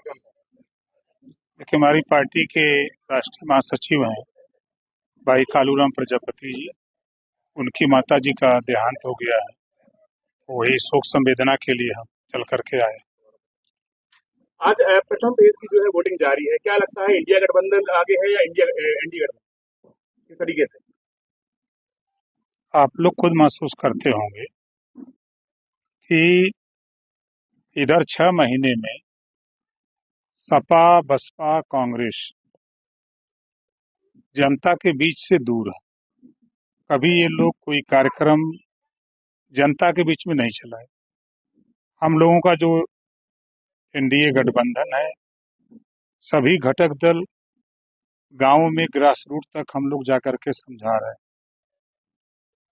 देखिए, हमारी पार्टी के राष्ट्रीय महासचिव हैं भाई कालूराम प्रजापति जी। उनकी माता जी का देहांत हो गया है। वही शोक संवेदना के लिए हम चल करके आए। आज प्रथम फेज की जो है वोटिंग जारी है। क्या लगता है, इंडिया गठबंधन आगे है या इंडिया एनडीए गठबंधन, किस तरीके से? आप लोग खुद महसूस करते होंगे कि इधर 6 महीने में सपा बसपा कांग्रेस जनता के बीच से दूर है। कभी ये लोग कोई कार्यक्रम जनता के बीच में नहीं चलाए। हम लोगों का जो एनडीए गठबंधन है, सभी घटक दल गांवों में ग्रास रूट तक हम लोग जाकर के समझा रहे हैं।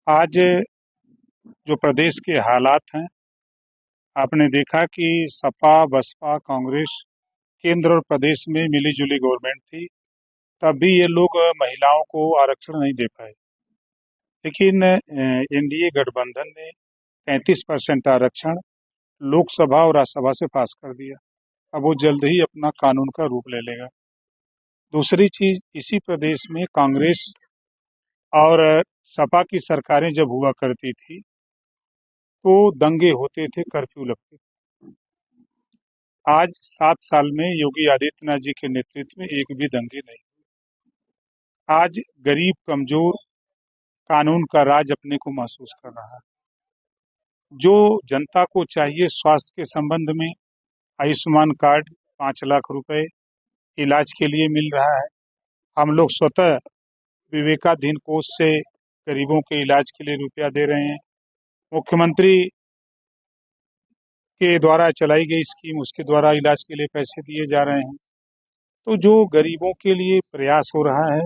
आज जो प्रदेश के हालात हैं, आपने देखा कि सपा बसपा कांग्रेस केंद्र और प्रदेश में मिली जुली गवर्नमेंट थी, तब भी ये लोग महिलाओं को आरक्षण नहीं दे पाए। लेकिन एनडीए गठबंधन ने 33% आरक्षण लोकसभा और राज्यसभा से पास कर दिया। अब वो जल्द ही अपना कानून का रूप ले लेगा। दूसरी चीज, इसी प्रदेश में कांग्रेस और सपा की सरकारें जब हुआ करती थी तो दंगे होते थे, कर्फ्यू लगते थे। आज 7 साल में योगी आदित्यनाथ जी के नेतृत्व में एक भी दंगे नहीं। आज गरीब कमजोर कानून का राज अपने को महसूस कर रहा है। जो जनता को चाहिए स्वास्थ्य के संबंध में, आयुष्मान कार्ड 5 लाख रुपए इलाज के लिए मिल रहा है। हम लोग स्वतः विवेकाधीन कोष से गरीबों के इलाज के लिए रुपया दे रहे हैं। मुख्यमंत्री के द्वारा चलाई गई स्कीम, उसके द्वारा इलाज के लिए पैसे दिए जा रहे हैं। तो जो गरीबों के लिए प्रयास हो रहा है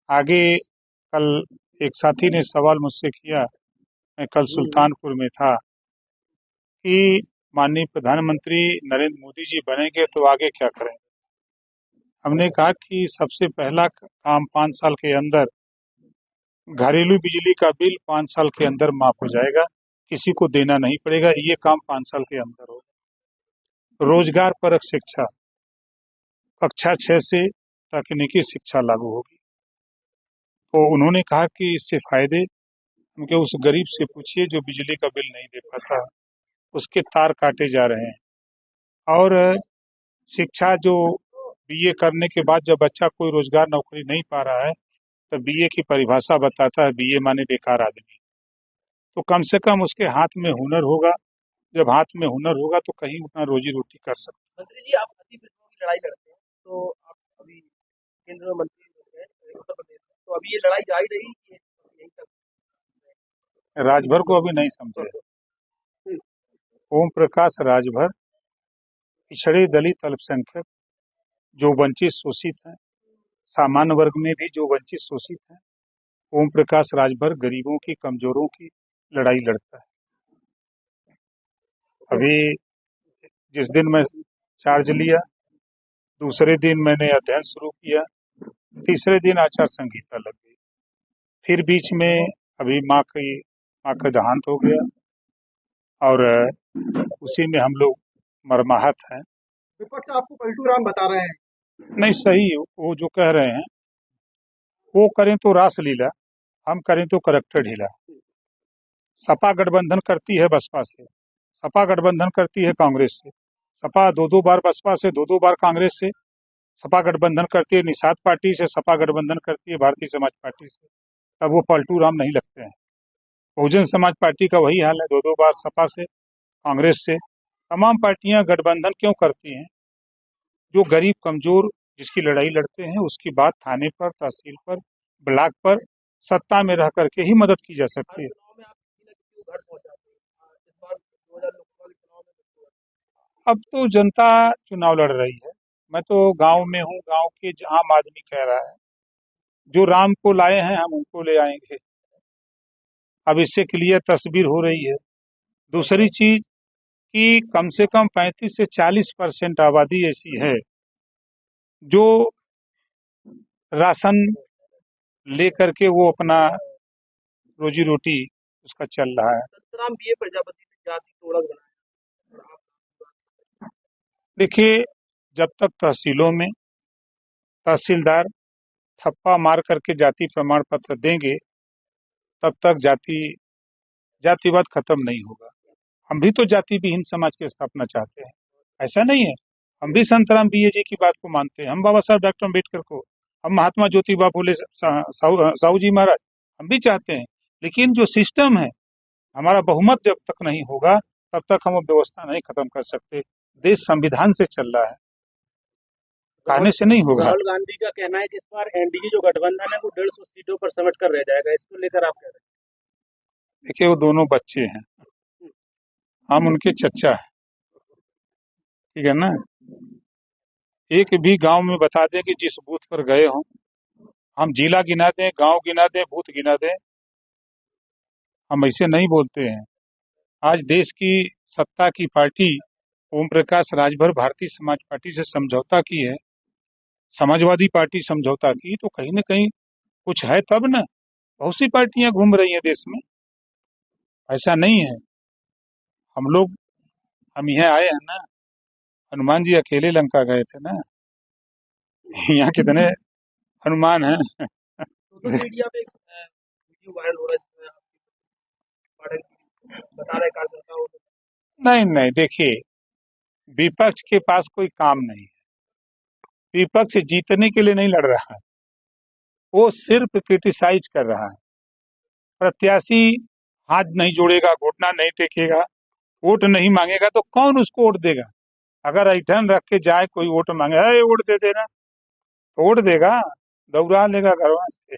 आगे। कल एक साथी ने सवाल मुझसे किया, मैं कल सुल्तानपुर में था, कि माननीय प्रधानमंत्री नरेंद्र मोदी जी बनेंगे तो आगे क्या करेंगे। हमने कहा कि सबसे पहला काम 5 साल के अंदर घरेलू बिजली का बिल 5 साल के अंदर माफ हो जाएगा, किसी को देना नहीं पड़ेगा। ये काम 5 साल के अंदर होगा। रोजगार परक शिक्षा कक्षा 6 से तकनीकी शिक्षा लागू होगी। तो उन्होंने कहा कि इससे फायदे, उनके उस गरीब से पूछिए जो बिजली का बिल नहीं दे पाता, उसके तार काटे जा रहे हैं। और शिक्षा जो बीए करने के बाद जब बच्चा कोई रोजगार नौकरी नहीं पा रहा है, तो बीए की परिभाषा बताता है, बीए माने बेकार आदमी। तो कम से कम उसके हाथ में हुनर होगा। जब हाथ में हुनर होगा तो कहीं अपना रोजी रोटी कर सकता मंत्री जी, आप अति विधवाओं की लड़ाई लड़ते हैं, तो आप अभी केंद्र में मंत्री हैं उत्तर प्रदेश में, तो अभी ये लड़ाई जारी रही कि यहीं तक? है। राजभर को अभी नहीं समझे। ओम प्रकाश राजभर पिछड़े दलित अल्पसंख्यक जो वंचित शोषित हैं, सामान्य वर्ग में भी जो वंचित शोषित हैं, ओम प्रकाश राजभर गरीबों की कमजोरों की लड़ाई लड़ता है। अभी जिस दिन मैं चार्ज लिया, दूसरे दिन मैंने अध्ययन शुरू किया, तीसरे दिन आचार संहिता लग गई। फिर बीच में अभी माँ का देहांत हो गया और उसी में हम लोग मरमाहत हैं। विपक्ष आपको पलटू राम बता रहे हैं। नहीं, सही वो जो कह रहे हैं, वो करें तो रासलीला, हम करें तो करैक्टर ढीला। सपा गठबंधन करती है बसपा से, सपा गठबंधन करती है कांग्रेस से, सपा दो दो बार बसपा से, दो दो बार कांग्रेस से सपा गठबंधन करती है, निषाद पार्टी से सपा गठबंधन करती है, भारतीय समाज पार्टी से। तब वो पलटू राम नहीं लगते हैं। बहुजन समाज पार्टी का वही हाल है, दो दो बार सपा से कांग्रेस से। तमाम पार्टियां गठबंधन क्यों करती हैं? जो गरीब कमजोर जिसकी लड़ाई लड़ते हैं, उसकी बात थाने पर, तहसील पर, ब्लॉक पर सत्ता में रह करके ही मदद की जा सकती है। अब तो जनता चुनाव लड़ रही है। मैं तो गांव में हूँ, गांव के आम आदमी कह रहा है जो राम को लाए हैं हम उनको ले आएंगे। अब इससे क्लियर तस्वीर हो रही है। दूसरी चीज कि कम से कम 35 से 40% आबादी ऐसी है जो राशन ले करके वो अपना रोजी रोटी उसका चल रहा है। राम बीए प्रजापति ने जाति को अलग बनाया। देखिए, जब तक तहसीलों में तहसीलदार ठप्पा मार करके जाति प्रमाण पत्र देंगे, तब तक जातिवाद खत्म नहीं होगा। हम भी तो जाति विहीन समाज की स्थापना चाहते हैं, ऐसा नहीं है। हम भी संतराम बीए जी की बात को मानते हैं, हम बाबा साहब डॉक्टर अम्बेडकर को, हम महात्मा ज्योतिबा फुले साहू जी महाराज, हम भी चाहते हैं। लेकिन जो सिस्टम है, हमारा बहुमत जब तक नहीं होगा, तब तक हम वो व्यवस्था नहीं खत्म कर सकते। देश संविधान से चल रहा है, कहने से नहीं होगा। राहुल गांधी का कहना है कि इस बार एनडीए जो गठबंधन है वो 150 सीटों पर सिमट कर रह जाएगा, इसको लेकर आप कह रहे देखिए, वो दोनों बच्चे हैं, हम उनके चचा हैं, ठीक है ना। एक भी गांव में बता दें कि जिस बूथ पर गए हों, हम जिला गिना दें, गांव गिना दें, बूथ गिना दें, हम ऐसे नहीं बोलते हैं। आज देश की सत्ता की पार्टी ओम प्रकाश राजभर भारतीय समाज पार्टी से समझौता की है, समाजवादी पार्टी समझौता की, तो कहीं ना कहीं कुछ है तब ना। बहुत सी पार्टियां घूम रही हैं देश में, ऐसा नहीं है। हम यहाँ आए हैं ना, हनुमान जी अकेले लंका गए थे ना, यहाँ कितने हनुमान हैं। सोशल मीडिया पे वीडियो वायरल हो रहा है जिसमें पाठक बता रहे कार्यकर्ताओं को। नहीं नहीं, देखिए, विपक्ष के पास कोई काम नहीं है, विपक्ष जीतने के लिए नहीं लड़ रहा है, वो सिर्फ क्रिटिसाइज कर रहा है। प्रत्याशी हाथ नहीं जोड़ेगा, घुटना नहीं टेकेगा, वोट नहीं मांगेगा, तो कौन उसको वोट देगा। अगर ऐठन रख के जाए कोई वोट मांगे, अरे वोट दे देना, तो वोट देगा, दौड़ा लेगा घरवा से।